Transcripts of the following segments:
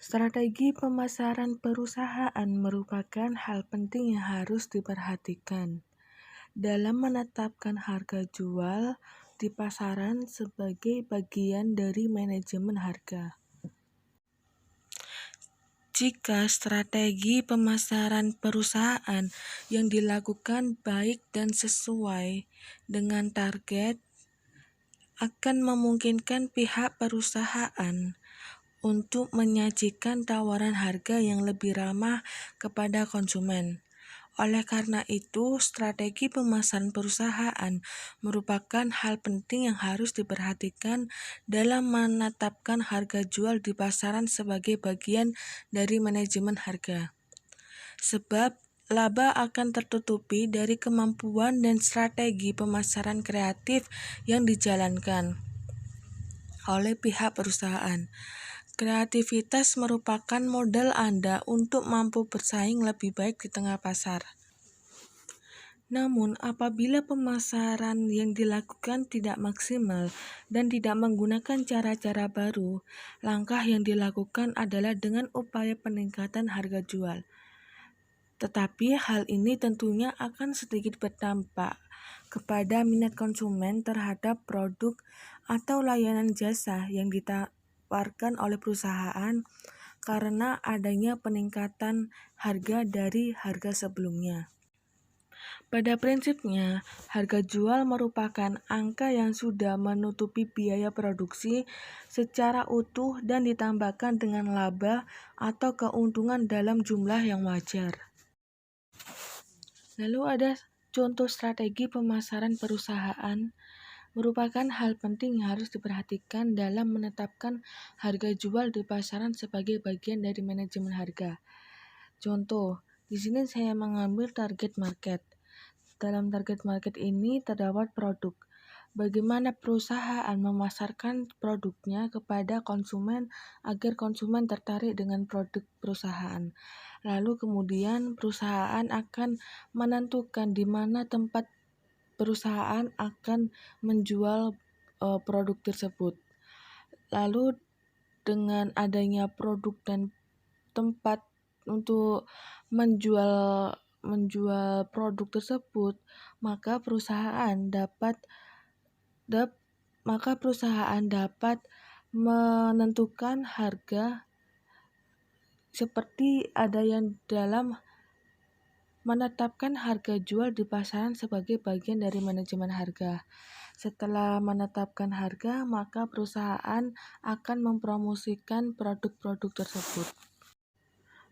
Strategi pemasaran perusahaan merupakan hal penting yang harus diperhatikan dalam menetapkan harga jual di pasaran sebagai bagian dari manajemen harga. Jika strategi pemasaran perusahaan yang dilakukan baik dan sesuai dengan target, akan memungkinkan pihak perusahaan untuk menyajikan tawaran harga yang lebih ramah kepada konsumen. Oleh karena itu, strategi pemasaran perusahaan merupakan hal penting yang harus diperhatikan dalam menetapkan harga jual di pasaran sebagai bagian dari manajemen harga. Sebab laba akan tertutupi dari kemampuan dan strategi pemasaran kreatif yang dijalankan oleh pihak perusahaan. Kreativitas merupakan modal Anda untuk mampu bersaing lebih baik di tengah pasar. Namun, apabila pemasaran yang dilakukan tidak maksimal dan tidak menggunakan cara-cara baru, langkah yang dilakukan adalah dengan upaya peningkatan harga jual. Tetapi hal ini tentunya akan sedikit berdampak kepada minat konsumen terhadap produk atau layanan jasa yang ditawarkan oleh perusahaan karena adanya peningkatan harga dari harga sebelumnya. Pada prinsipnya, harga jual merupakan angka yang sudah menutupi biaya produksi secara utuh dan ditambahkan dengan laba atau keuntungan dalam jumlah yang wajar. Lalu ada contoh strategi pemasaran perusahaan merupakan hal penting yang harus diperhatikan dalam menetapkan harga jual di pasaran sebagai bagian dari manajemen harga. Contoh, di sini saya mengambil target market. Dalam target market ini terdapat produk. Bagaimana perusahaan memasarkan produknya kepada konsumen agar konsumen tertarik dengan produk perusahaan. Lalu kemudian perusahaan akan menentukan di mana tempat perusahaan akan menjual produk tersebut. Lalu dengan adanya produk dan tempat untuk menjual produk tersebut, maka perusahaan dapat menentukan harga seperti ada yang dalam menetapkan harga jual di pasaran sebagai bagian dari manajemen harga. Setelah menetapkan harga, maka perusahaan akan mempromosikan produk-produk tersebut.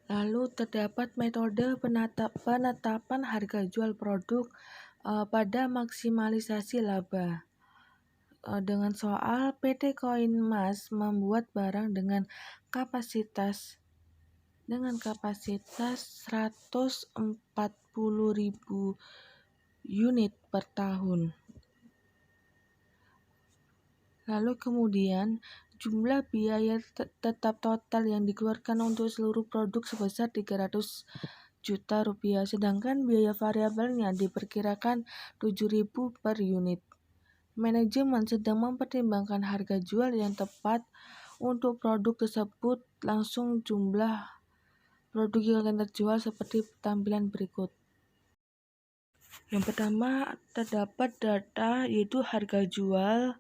Lalu terdapat metode penetapan harga jual produk pada maksimalisasi laba. Dengan soal PT Koin Mas membuat barang dengan kapasitas 140.000 unit per tahun. Lalu kemudian jumlah biaya tetap total yang dikeluarkan untuk seluruh produk sebesar 300 juta rupiah, sedangkan biaya variabelnya diperkirakan 7.000 per unit. Manajemen sedang mempertimbangkan harga jual yang tepat untuk produk tersebut. Langsung jumlah produk yang akan terjual seperti tampilan berikut. Yang pertama, terdapat data yaitu harga jual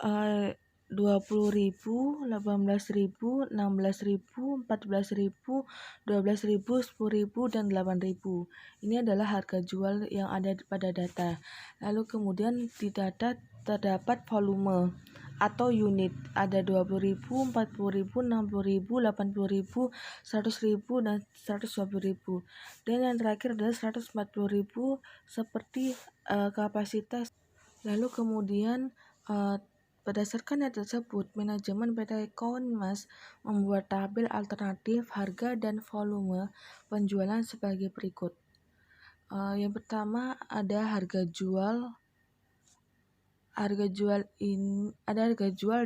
20.000, 18.000, 16.000, 14.000, 12.000, 10.000, dan 8.000. Ini adalah harga jual yang ada pada data. Lalu kemudian di data terdapat volume atau unit. Ada 20.000, 40.000, 60.000, 80.000, 100.000, dan 120.000. Dan yang terakhir adalah 140.000 seperti kapasitas. Lalu kemudian berdasarkan data tersebut, manajemen PT Koin Mas membuat tabel alternatif harga dan volume penjualan sebagai berikut. Yang pertama ada harga jual. Harga jual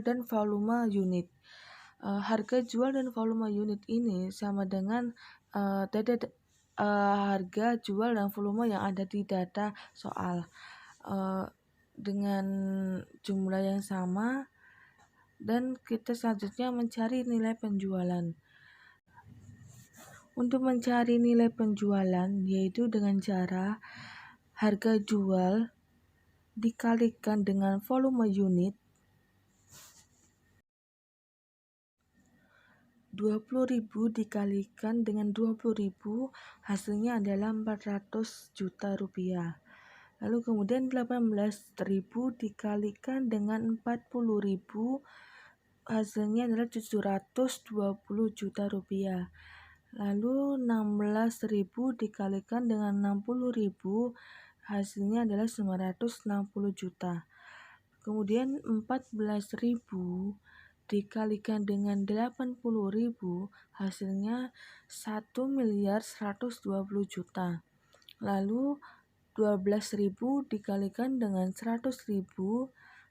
dan volume unit. Harga jual dan volume unit ini sama dengan harga jual dan volume yang ada di data soal. Dengan jumlah yang sama, Dan kita selanjutnya mencari nilai penjualan. Untuk mencari nilai penjualan yaitu dengan cara harga jual dikalikan dengan volume unit 20.000 dikalikan dengan 20.000 hasilnya adalah 400 juta rupiah. Lalu kemudian 18.000 dikalikan dengan 40.000 hasilnya adalah 720 juta rupiah. Lalu 16.000 dikalikan dengan 60.000 hasilnya adalah 960 juta. Kemudian 14.000 dikalikan dengan 80.000 hasilnya 1.120 juta. Lalu 12.000 dikalikan dengan 100.000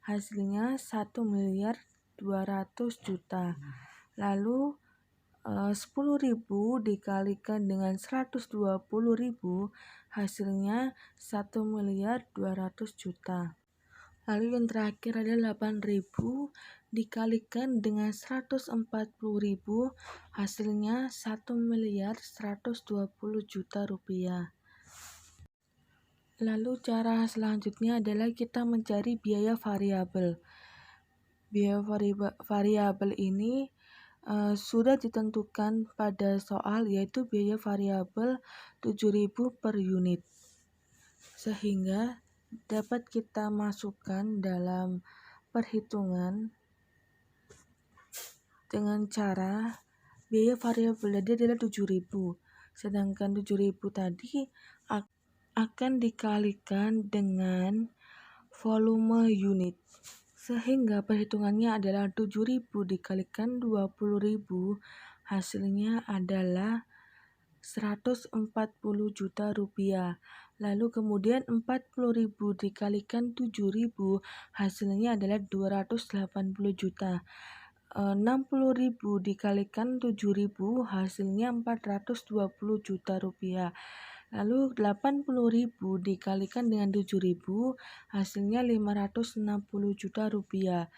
hasilnya 1.200 juta. Lalu 10.000 dikalikan dengan 120.000 hasilnya 1.200 juta. Lalu yang terakhir adalah 8.000 dikalikan dengan 140.000 hasilnya 1.120 juta rupiah. Lalu cara selanjutnya adalah kita mencari biaya variabel. Biaya variabel ini sudah ditentukan pada soal, yaitu biaya variabel 7.000 per unit, sehingga dapat kita masukkan dalam perhitungan dengan cara biaya variabel tadi adalah 7.000, sedangkan 7.000 tadi akan dikalikan dengan volume unit, sehingga perhitungannya adalah 7.000 dikalikan 20.000 hasilnya adalah 140 juta rupiah. Lalu kemudian 40.000 dikalikan 7.000 hasilnya adalah 280 juta. 60.000 dikalikan 7.000 hasilnya 420 juta rupiah. Lalu 80.000 dikalikan dengan 7.000 hasilnya 560 juta rupiah.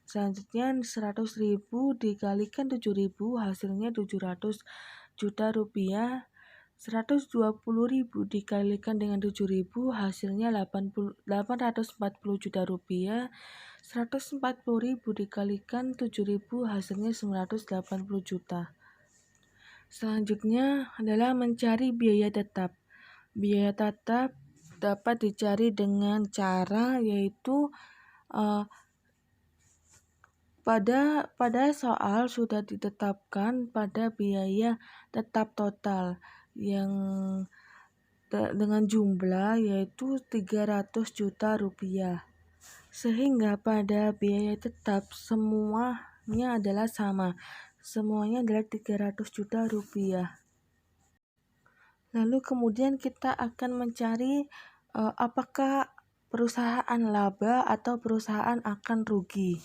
Selanjutnya 100.000 dikalikan 7.000 hasilnya 700 juta rupiah. 120.000 dikalikan dengan 7.000 hasilnya 840 juta rupiah. 140.000 dikalikan 7.000 hasilnya 980 juta. Selanjutnya adalah mencari biaya tetap. Biaya tetap dapat dicari dengan cara yaitu pada soal sudah ditetapkan pada biaya tetap total yang dengan jumlah yaitu 300 juta rupiah. Sehingga pada biaya tetap semuanya adalah sama. Semuanya adalah 300 juta rupiah. Lalu kemudian kita akan mencari apakah perusahaan laba atau perusahaan akan rugi.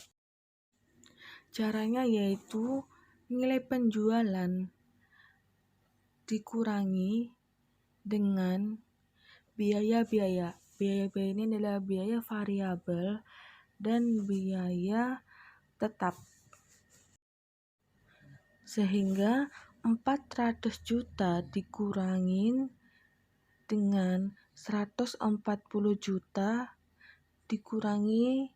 Caranya yaitu nilai penjualan dikurangi dengan biaya-biaya. Biaya-biaya ini adalah biaya variabel dan biaya tetap. Sehingga 400 juta dikurangin dengan 140 juta dikurangi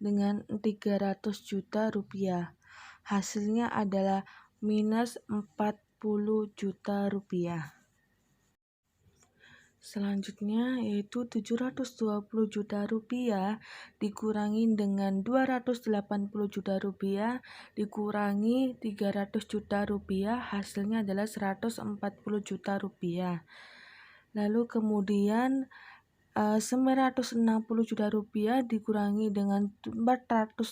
dengan 300 juta rupiah. Hasilnya adalah minus 40 juta rupiah. Selanjutnya yaitu 720 juta rupiah dikurangi dengan 280 juta rupiah dikurangi 300 juta rupiah hasilnya adalah 140 juta rupiah. Lalu kemudian 960 juta rupiah dikurangi dengan 420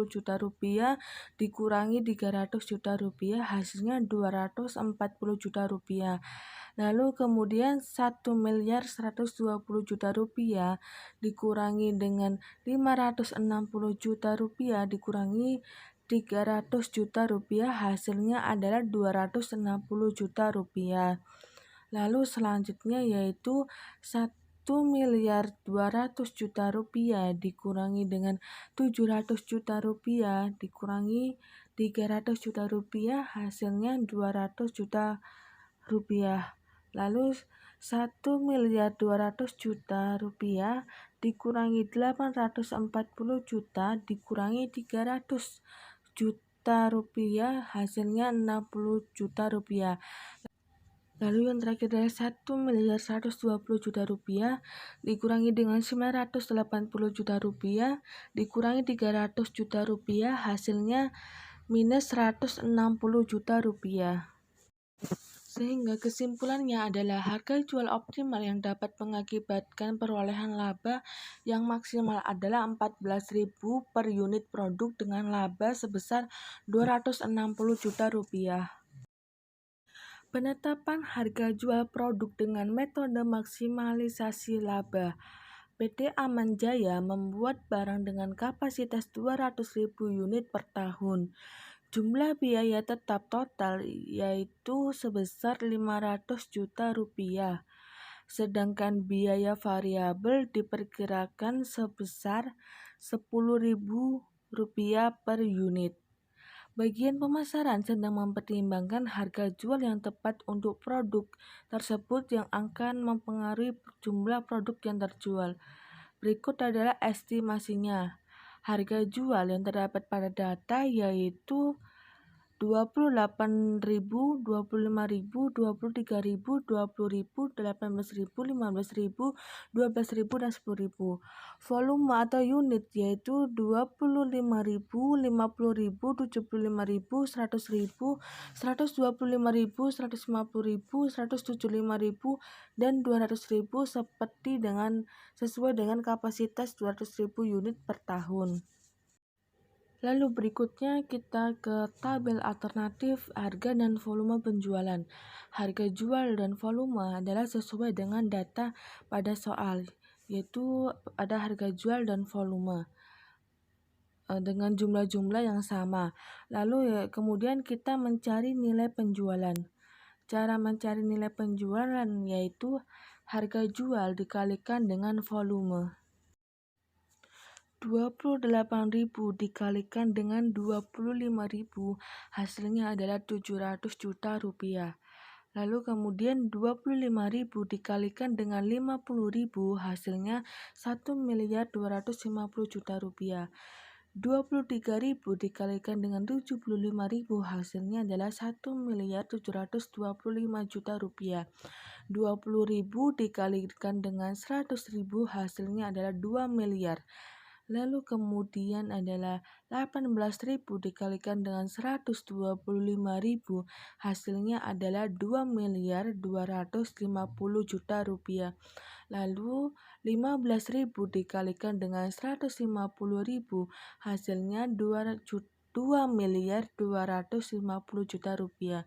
juta rupiah dikurangi 300 juta rupiah hasilnya 240 juta rupiah. Lalu kemudian 1.120 juta rupiah dikurangi dengan 560 juta rupiah dikurangi 300 juta rupiah hasilnya adalah 260 juta rupiah. Lalu selanjutnya yaitu 1 1.200.000.000 dikurangi dengan 700 juta rupiah dikurangi 300 juta rupiah hasilnya 200 juta rupiah. Lalu 1.200.000.000 dikurangi 840 juta dikurangi 300 juta rupiah hasilnya 60 juta rupiah. Lalu yang terakhir adalah 1.120.000.000 rupiah dikurangi dengan 980 juta rupiah dikurangi 300 juta rupiah hasilnya minus 160 juta rupiah. Sehingga kesimpulannya adalah harga jual optimal yang dapat mengakibatkan perolehan laba yang maksimal adalah 14.000 per unit produk dengan laba sebesar 260 juta rupiah. Penetapan harga jual produk dengan metode maksimalisasi laba. PT Aman Jaya membuat barang dengan kapasitas 200.000 unit per tahun. Jumlah biaya tetap total yaitu sebesar 500 juta rupiah. Sedangkan biaya variabel diperkirakan sebesar 10.000 rupiah per unit. Bagian pemasaran sedang mempertimbangkan harga jual yang tepat untuk produk tersebut yang akan mempengaruhi jumlah produk yang terjual. Berikut adalah estimasinya. Harga jual yang terdapat pada data yaitu 28.000, 25.000, 23.000, 20.000, 18.000, 15.000, 12.000, dan 10.000. Volume atau unit yaitu 25.000, 50.000, 75.000, 100.000, 125.000, 150.000, 175.000, dan 200.000 sesuai dengan kapasitas 200.000 unit per tahun. Lalu berikutnya kita ke tabel alternatif harga dan volume penjualan. Harga jual dan volume adalah sesuai dengan data pada soal, yaitu ada harga jual dan volume dengan jumlah-jumlah yang sama. Lalu kemudian kita mencari nilai penjualan. Cara mencari nilai penjualan yaitu harga jual dikalikan dengan volume. 28.000 dikalikan dengan 25.000 hasilnya adalah 700 juta rupiah. Lalu kemudian 25.000 dikalikan dengan 50.000 hasilnya 1.250 juta rupiah. 23.000 dikalikan dengan 75.000 hasilnya adalah 1.725 juta rupiah. 20.000 dikalikan dengan 100.000 hasilnya adalah 2 miliar. Lalu kemudian adalah 18.000 dikalikan dengan 125.000 hasilnya adalah 2.250 juta rupiah. Lalu 15.000 dikalikan dengan 150.000 hasilnya 2.250 juta rupiah.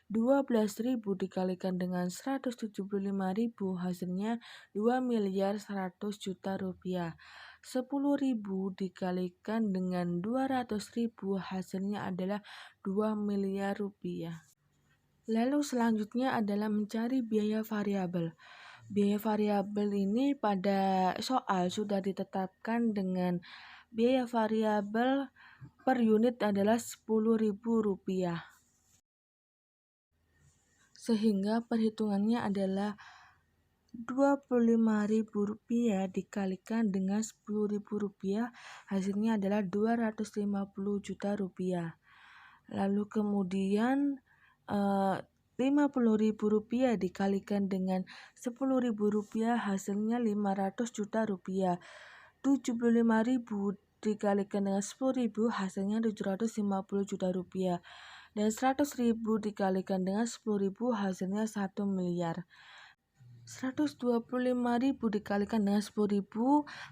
12.000 dikalikan dengan 175.000 hasilnya 2.100 juta rupiah. 10.000 dikalikan dengan 200.000 hasilnya adalah 2 miliar rupiah. Lalu selanjutnya adalah mencari biaya variabel. Biaya variabel ini pada soal sudah ditetapkan dengan biaya variabel per unit adalah 10.000 rupiah. Sehingga perhitungannya adalah 25.000 rupiah dikalikan dengan 10.000 rupiah hasilnya adalah 250 juta rupiah. Lalu kemudian 50.000 rupiah dikalikan dengan 10.000 rupiah hasilnya 500 juta rupiah. 75.000 dikalikan dengan 10.000 hasilnya 750 juta rupiah. Dan 100.000 dikalikan dengan 10.000 hasilnya 1 miliar. 125.000 dikalikan dengan 10.000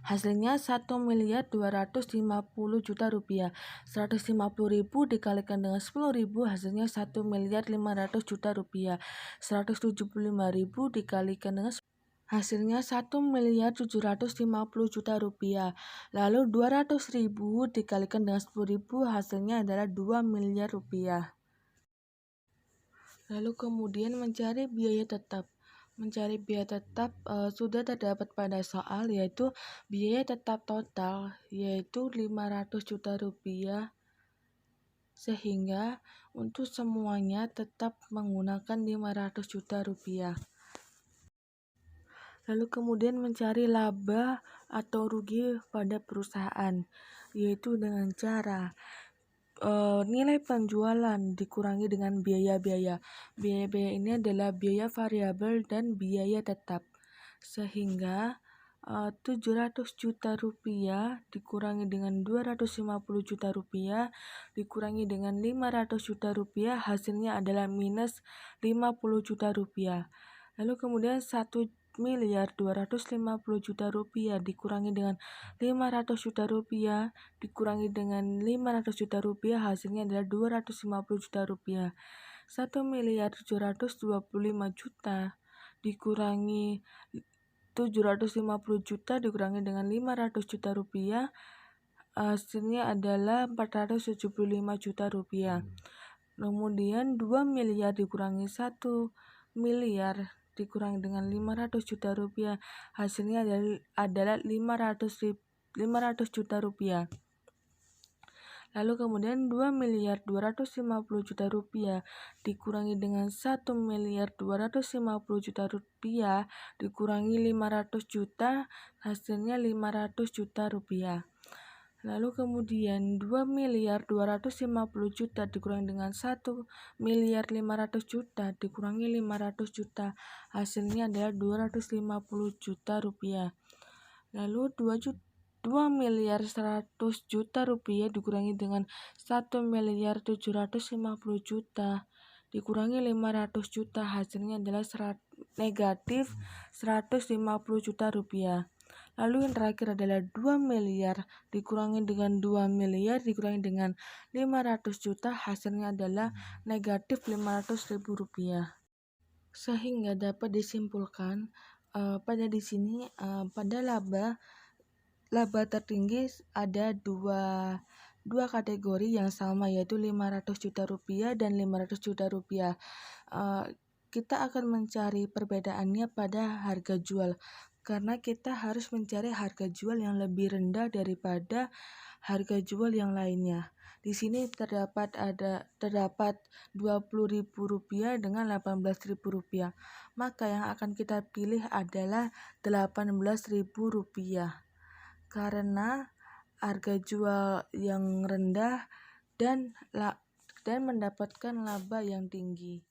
hasilnya 1.250 juta rupiah. 150.000 dikalikan dengan 10.000 hasilnya 1.500 juta rupiah. 175.000 dikalikan dengan hasilnya 1.750 juta rupiah. Lalu 200.000 dikalikan dengan 10.000 hasilnya adalah 2 miliar rupiah. Lalu kemudian mencari biaya tetap. Mencari biaya tetap sudah terdapat pada soal, yaitu biaya tetap total yaitu 500 juta rupiah, sehingga untuk semuanya tetap menggunakan 500 juta rupiah. Lalu kemudian mencari laba atau rugi pada perusahaan, yaitu dengan cara nilai penjualan dikurangi dengan biaya-biaya. Biaya-biaya ini adalah biaya variabel dan biaya tetap. Sehingga 700 juta rupiah dikurangi dengan 250 juta rupiah dikurangi dengan 500 juta rupiah, hasilnya adalah minus 50 juta rupiah. Lalu kemudian 1.250 juta rupiah dikurangi dengan 500 juta rupiah dikurangi dengan 500 juta rupiah, hasilnya adalah 250 juta rupiah. 1.725 juta dikurangi 750 juta dikurangi dengan 500 juta rupiah, hasilnya adalah 475 juta rupiah. Kemudian 2 miliar dikurangi 1 miliar dikurangi dengan 500 juta rupiah, hasilnya adalah 500 juta rupiah. Lalu kemudian 2.250 juta rupiah dikurangi dengan 1.250 juta rupiah dikurangi 500 juta, hasilnya 500 juta rupiah. Lalu kemudian 2.250 juta dikurangi dengan 1.500 juta dikurangi 500 juta, hasilnya adalah 250 juta rupiah. Lalu 2.100 juta rupiah dikurangi dengan 1.750 juta dikurangi 500 juta, hasilnya adalah negatif 150 juta rupiah. Lalu yang terakhir adalah 2 miliar dikurangi dengan 2 miliar dikurangi dengan 500 juta, hasilnya adalah negatif 500.000 rupiah. Sehingga dapat disimpulkan pada di sini pada laba tertinggi ada dua kategori yang sama, yaitu 500 juta rupiah dan 500 juta rupiah. Kita akan mencari perbedaannya pada harga jual, karena kita harus mencari harga jual yang lebih rendah daripada harga jual yang lainnya. Di sini terdapat Rp20.000 dengan Rp18.000, maka yang akan kita pilih adalah Rp18.000 karena harga jual yang rendah dan mendapatkan laba yang tinggi.